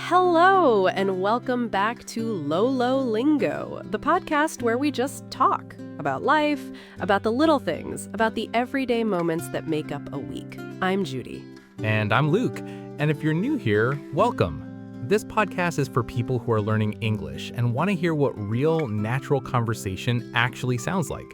Hello, and welcome back to Lolo Lingo, the podcast where we just talk about life, about the little things, about the everyday moments that make up a week. I'm Judy. And I'm Luke. And if you're new here, welcome. This podcast is for people who are learning English and want to hear what real, natural conversation actually sounds like.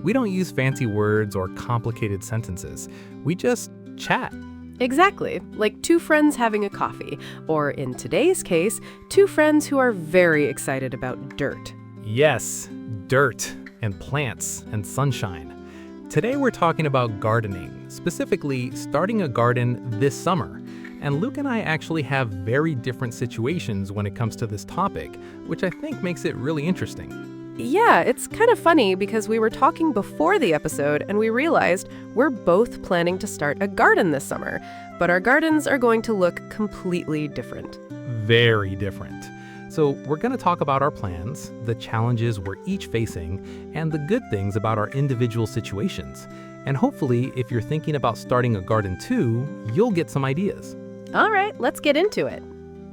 We don't use fancy words or complicated sentences. We just chat. Exactly, like two friends having a coffee, or in today's case, two friends who are very excited about dirt. Yes, dirt and plants and sunshine. Today we're talking about gardening, specifically starting a garden this summer. And Luke and I actually have very different situations when it comes to this topic, which I think makes it really interesting. Yeah, it's kind of funny because we were talking before the episode and we realized we're both planning to start a garden this summer, but our gardens are going to look completely different. Very different. So we're going to talk about our plans, the challenges we're each facing, and the good things about our individual situations. And hopefully, if you're thinking about starting a garden too, you'll get some ideas. All right, let's get into it.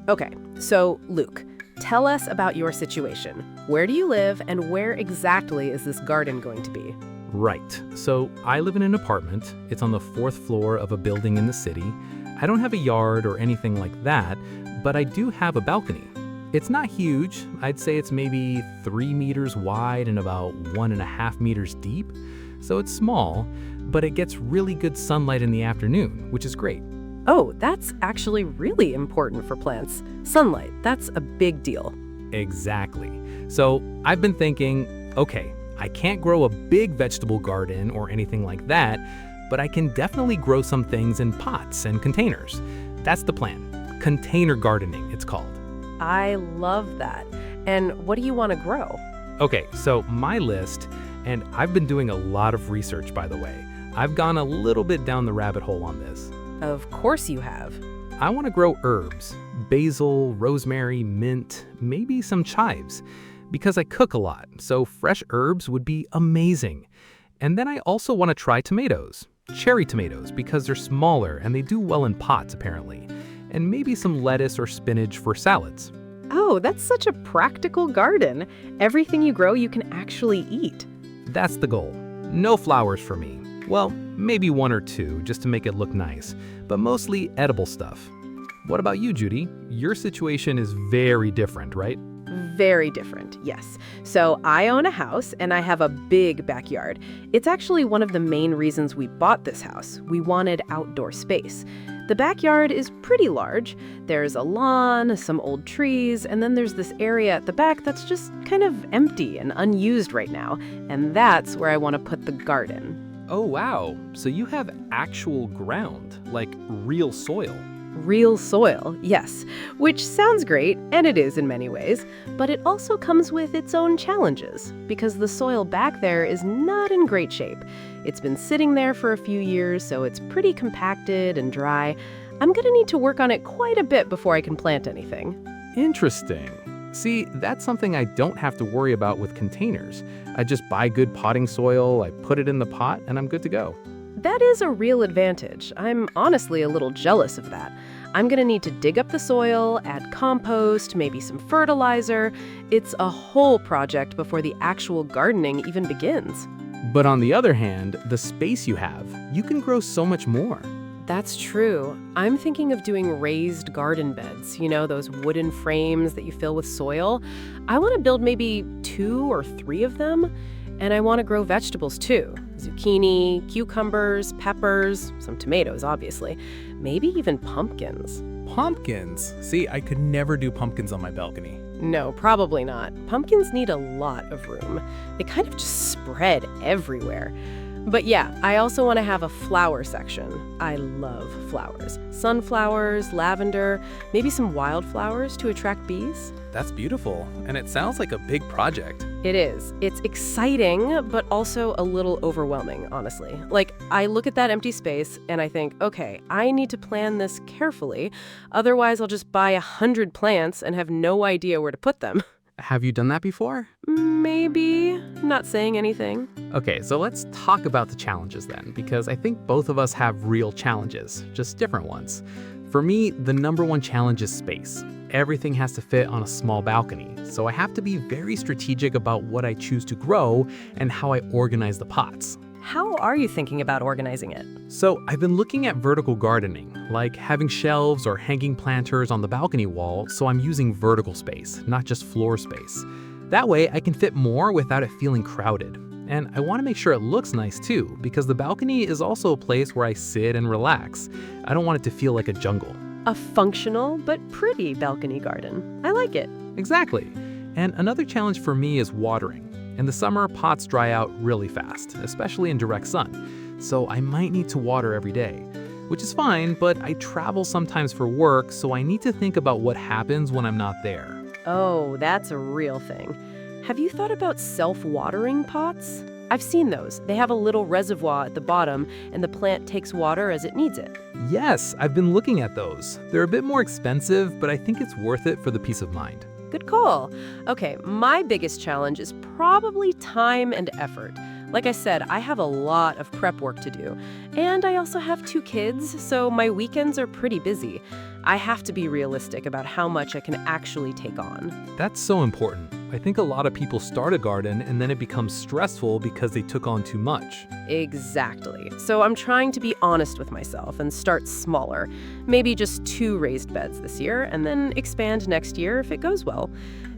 Okay, so Luke, tell us about your situation. Where do you live and where exactly is this garden going to be? Right. So I live in an apartment. It's on the 4th floor of a building in the city. I don't have a yard or anything like that, but I do have a balcony. It's not huge. I'd say it's maybe 3 meters wide and about 1.5 meters deep. So it's small, but it gets really good sunlight in the afternoon, which is great. Oh, that's actually really important for plants. Sunlight, that's a big deal. Exactly. So I've been thinking, okay, I can't grow a big vegetable garden or anything like that, but I can definitely grow some things in pots and containers. That's the plan. Container gardening, it's called. I love that. And what do you want to grow? Okay, so my list, and I've been doing a lot of research, by the way. I've gone a little bit down the rabbit hole on this. Of course you have. I want to grow herbs, basil, rosemary, mint, maybe some chives, because I cook a lot, so fresh herbs would be amazing. And then I also want to try tomatoes, cherry tomatoes, because they're smaller and they do well in pots apparently, and maybe some lettuce or spinach for salads. Oh, that's such a practical garden. Everything you grow you can actually eat. That's the goal. No flowers for me. Well, maybe 1 or 2 just to make it look nice, but mostly edible stuff. What about you, Judy? Your situation is very different, right? Very different, yes. So I own a house and I have a big backyard. It's actually one of the main reasons we bought this house. We wanted outdoor space. The backyard is pretty large. There's a lawn, some old trees, and then there's this area at the back that's just kind of empty and unused right now. And that's where I want to put the garden. Oh, wow. So you have actual ground, like real soil. Real soil, yes, which sounds great, and it is in many ways, but it also comes with its own challenges, because the soil back there is not in great shape. It's been sitting there for a few years, so it's pretty compacted and dry. I'm gonna need to work on it quite a bit before I can plant anything. Interesting. See, that's something I don't have to worry about with containers. I just buy good potting soil, I put it in the pot, and I'm good to go. That is a real advantage. I'm honestly a little jealous of that. I'm gonna need to dig up the soil, add compost, maybe some fertilizer. It's a whole project before the actual gardening even begins. But on the other hand, the space you have, you can grow so much more. That's true. I'm thinking of doing raised garden beds, those wooden frames that you fill with soil. I want to build maybe 2 or 3 of them, and I want to grow vegetables too. Zucchini, cucumbers, peppers, some tomatoes, obviously, maybe even pumpkins. Pumpkins? See, I could never do pumpkins on my balcony. No, probably not. Pumpkins need a lot of room. They kind of just spread everywhere. But yeah, I also want to have a flower section. I love flowers. Sunflowers, lavender, maybe some wildflowers to attract bees. That's beautiful, and it sounds like a big project. It is. It's exciting, but also a little overwhelming, honestly. Like, I look at that empty space and I think, okay, I need to plan this carefully. Otherwise, I'll just buy 100 plants and have no idea where to put them. Have you done that before? Maybe. Not saying anything. Okay, so let's talk about the challenges then, because I think both of us have real challenges, just different ones. For me, the number one challenge is space. Everything has to fit on a small balcony, so I have to be very strategic about what I choose to grow and how I organize the pots. How are you thinking about organizing it? So I've been looking at vertical gardening, like having shelves or hanging planters on the balcony wall, so I'm using vertical space, not just floor space. That way I can fit more without it feeling crowded. And I want to make sure it looks nice too, because the balcony is also a place where I sit and relax. I don't want it to feel like a jungle. A functional but pretty balcony garden. I like it. Exactly. And another challenge for me is watering. In the summer, pots dry out really fast, especially in direct sun. So I might need to water every day, which is fine, but I travel sometimes for work, so I need to think about what happens when I'm not there. Oh, that's a real thing. Have you thought about self-watering pots? I've seen those. They have a little reservoir at the bottom, and the plant takes water as it needs it. Yes, I've been looking at those. They're a bit more expensive, but I think it's worth it for the peace of mind. Good call. Okay, my biggest challenge is probably time and effort. Like I said, I have a lot of prep work to do. And I also have 2 kids, so my weekends are pretty busy. I have to be realistic about how much I can actually take on. That's so important. I think a lot of people start a garden and then it becomes stressful because they took on too much. Exactly. So I'm trying to be honest with myself and start smaller. Maybe just 2 raised beds this year and then expand next year if it goes well.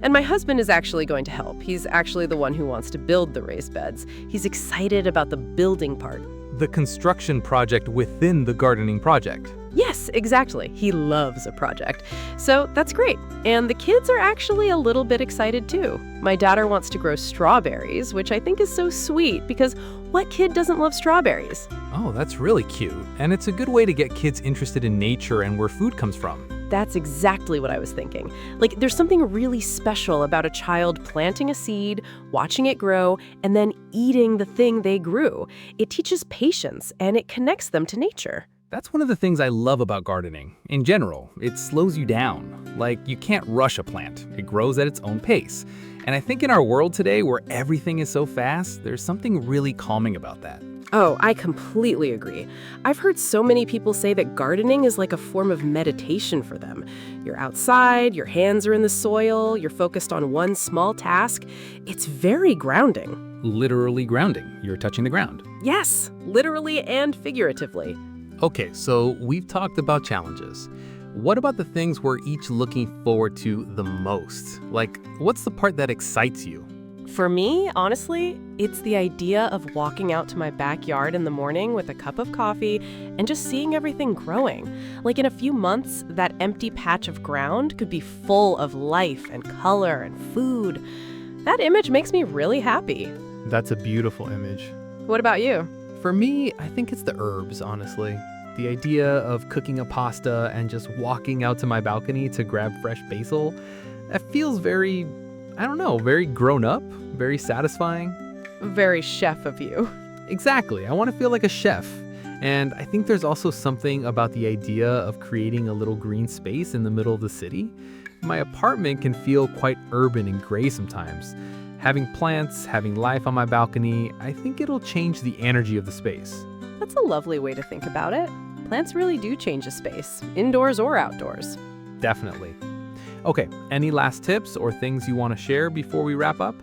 And my husband is actually going to help. He's actually the one who wants to build the raised beds. He's excited about the building part. The construction project within the gardening project. Yes, exactly. He loves a project. So that's great. And the kids are actually a little bit excited too. My daughter wants to grow strawberries, which I think is so sweet because what kid doesn't love strawberries? Oh, that's really cute. And it's a good way to get kids interested in nature and where food comes from. That's exactly what I was thinking. Like, there's something really special about a child planting a seed, watching it grow, and then eating the thing they grew. It teaches patience and it connects them to nature. That's one of the things I love about gardening. In general, it slows you down. Like, you can't rush a plant. It grows at its own pace. And I think in our world today where everything is so fast, there's something really calming about that. Oh, I completely agree. I've heard so many people say that gardening is like a form of meditation for them. You're outside, your hands are in the soil, you're focused on one small task. It's very grounding. Literally grounding. You're touching the ground. Yes, literally and figuratively. Okay, so we've talked about challenges. What about the things we're each looking forward to the most? Like, what's the part that excites you? For me, honestly, it's the idea of walking out to my backyard in the morning with a cup of coffee and just seeing everything growing. Like in a few months, that empty patch of ground could be full of life and color and food. That image makes me really happy. That's a beautiful image. What about you? For me, I think it's the herbs, honestly. The idea of cooking a pasta and just walking out to my balcony to grab fresh basil, that feels very, very grown up, very satisfying. Very chef of you. Exactly. I want to feel like a chef. And I think there's also something about the idea of creating a little green space in the middle of the city. My apartment can feel quite urban and gray sometimes. Having plants, having life on my balcony, I think it'll change the energy of the space. That's a lovely way to think about it. Plants really do change a space, indoors or outdoors. Definitely. Okay, any last tips or things you want to share before we wrap up?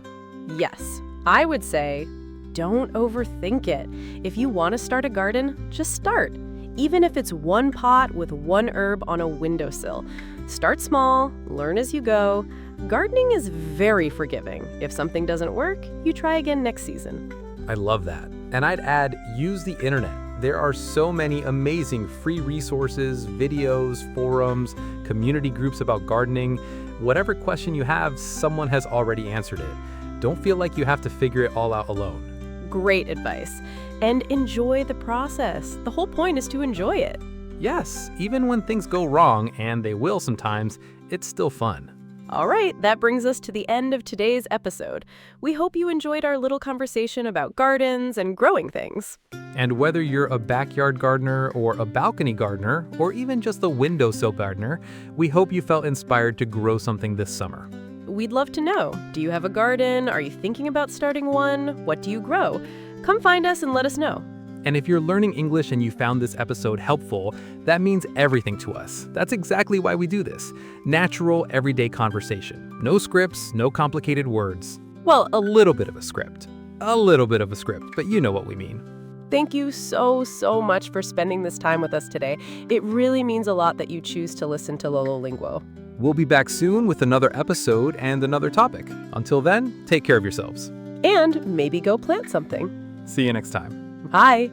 Yes, I would say don't overthink it. If you want to start a garden, just start. Even if it's one pot with one herb on a windowsill. Start small, learn as you go. Gardening is very forgiving. If something doesn't work, you try again next season. I love that. And I'd add, use the internet. There are so many amazing free resources, videos, forums, community groups about gardening. Whatever question you have, someone has already answered it. Don't feel like you have to figure it all out alone. Great advice. And enjoy the process. The whole point is to enjoy it. Yes, even when things go wrong, and they will sometimes, it's still fun. All right, that brings us to the end of today's episode. We hope you enjoyed our little conversation about gardens and growing things. And whether you're a backyard gardener or a balcony gardener, or even just a windowsill gardener, we hope you felt inspired to grow something this summer. We'd love to know. Do you have a garden? Are you thinking about starting one? What do you grow? Come find us and let us know. And if you're learning English and you found this episode helpful, that means everything to us. That's exactly why we do this. Natural, everyday conversation. No scripts, no complicated words. Well, a little bit of a script. A little bit of a script, but you know what we mean. Thank you so much for spending this time with us today. It really means a lot that you choose to listen to Lolo Linguo. We'll be back soon with another episode and another topic. Until then, take care of yourselves. And maybe go plant something. See you next time. Bye.